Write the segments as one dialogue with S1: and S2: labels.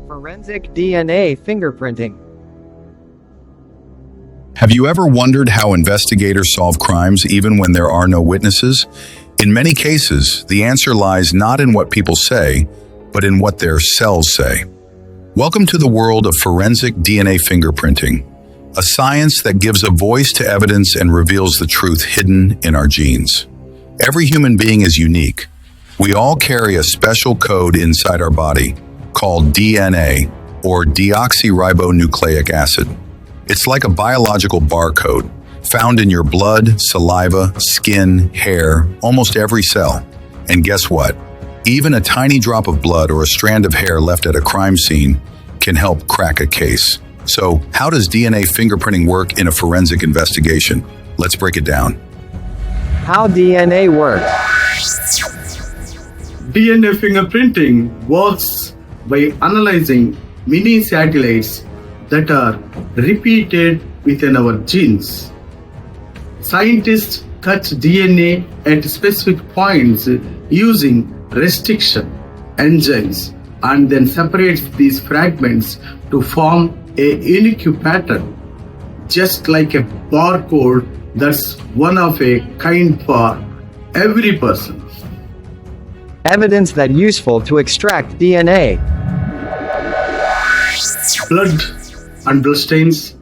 S1: Forensic DNA fingerprinting.
S2: Have you ever wondered how investigators solve crimes even when there are no witnesses? In many cases, the answer lies not in what people say, but in what their cells say. Welcome to the world of forensic DNA fingerprinting, a science that gives a voice to evidence and reveals the truth hidden in our genes. Every human being is unique. We all carry a special code inside our body called DNA, or deoxyribonucleic acid. It's like a biological barcode found in your blood, saliva, skin, hair, almost every cell. And guess what? Even a tiny drop of blood or a strand of hair left at a crime scene can help crack a case. So, how does DNA fingerprinting work in a forensic investigation? Let's break it down.
S1: How DNA works.
S3: DNA fingerprinting works by analyzing mini satellites that are repeated within our genes. Scientists cut DNA at specific points using restriction enzymes and then separates these fragments to form a unique pattern, just like a barcode that's one of a kind for every person.
S1: Evidence that useful to extract DNA.
S3: Blood and blood stains,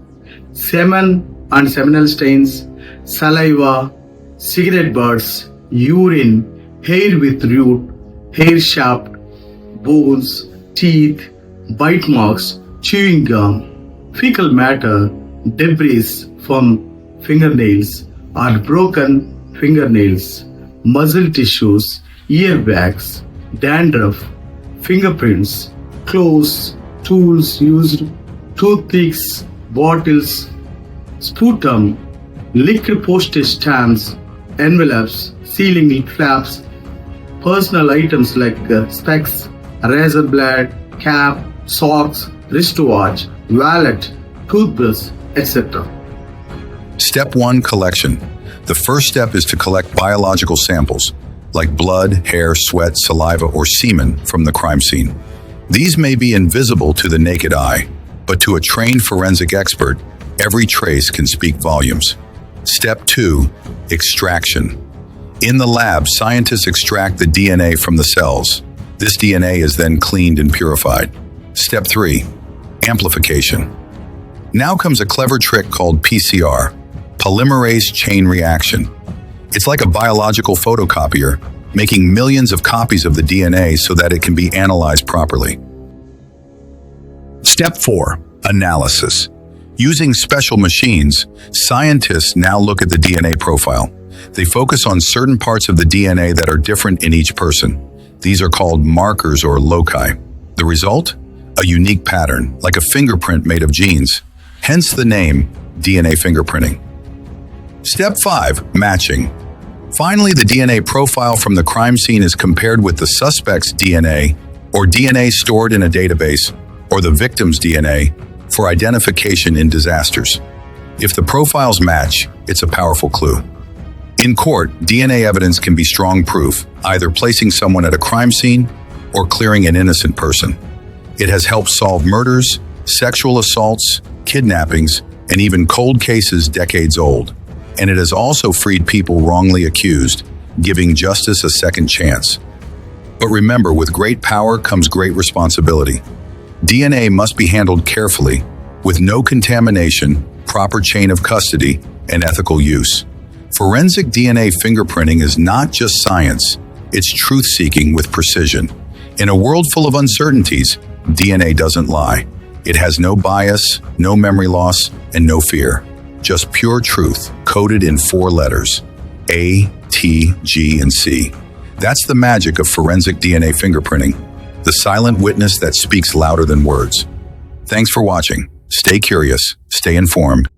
S3: semen and seminal stains, saliva, cigarette butts, urine, hair with root, hair shaft, bones, teeth, bite marks, chewing gum, fecal matter, debris from fingernails or broken fingernails, muscle tissues, earwax, dandruff, fingerprints, clothes, tools used, toothpicks, bottles, sputum, liquid postage stamps, envelopes, sealing flaps, personal items like specs, razor blade, cap, socks, wristwatch, wallet, toothbrush, etc.
S2: Step 1. Collection. The first step is to collect biological samples, like blood, hair, sweat, saliva, or semen from the crime scene. These may be invisible to the naked eye, but to a trained forensic expert, every trace can speak volumes. Step 2. Extraction. In the lab, scientists extract the DNA from the cells. This DNA is then cleaned and purified. Step 3. Amplification. Now comes a clever trick called PCR, polymerase chain reaction. It's like a biological photocopier, making millions of copies of the DNA so that it can be analyzed properly. Step 4. Analysis. Using special machines, scientists now look at the DNA profile. They focus on certain parts of the DNA that are different in each person. These are called markers or loci. The result? A unique pattern, like a fingerprint made of genes. Hence the name DNA fingerprinting. Step 5. Matching. Finally, the DNA profile from the crime scene is compared with the suspect's DNA, or DNA stored in a database, or the victim's DNA, for identification in disasters. If the profiles match, it's a powerful clue. In court, DNA evidence can be strong proof, either placing someone at a crime scene or clearing an innocent person. It has helped solve murders, sexual assaults, kidnappings, and even cold cases decades old. And it has also freed people wrongly accused, giving justice a second chance. But remember, with great power comes great responsibility. DNA must be handled carefully, with no contamination, proper chain of custody, and ethical use. Forensic DNA fingerprinting is not just science, it's truth-seeking with precision. In a world full of uncertainties, DNA doesn't lie. It has no bias, no memory loss, and no fear. Just pure truth, coded in 4 letters: A, T, G, and C. That's the magic of forensic DNA fingerprinting, the silent witness that speaks louder than words. Thanks for watching. Stay curious, stay informed,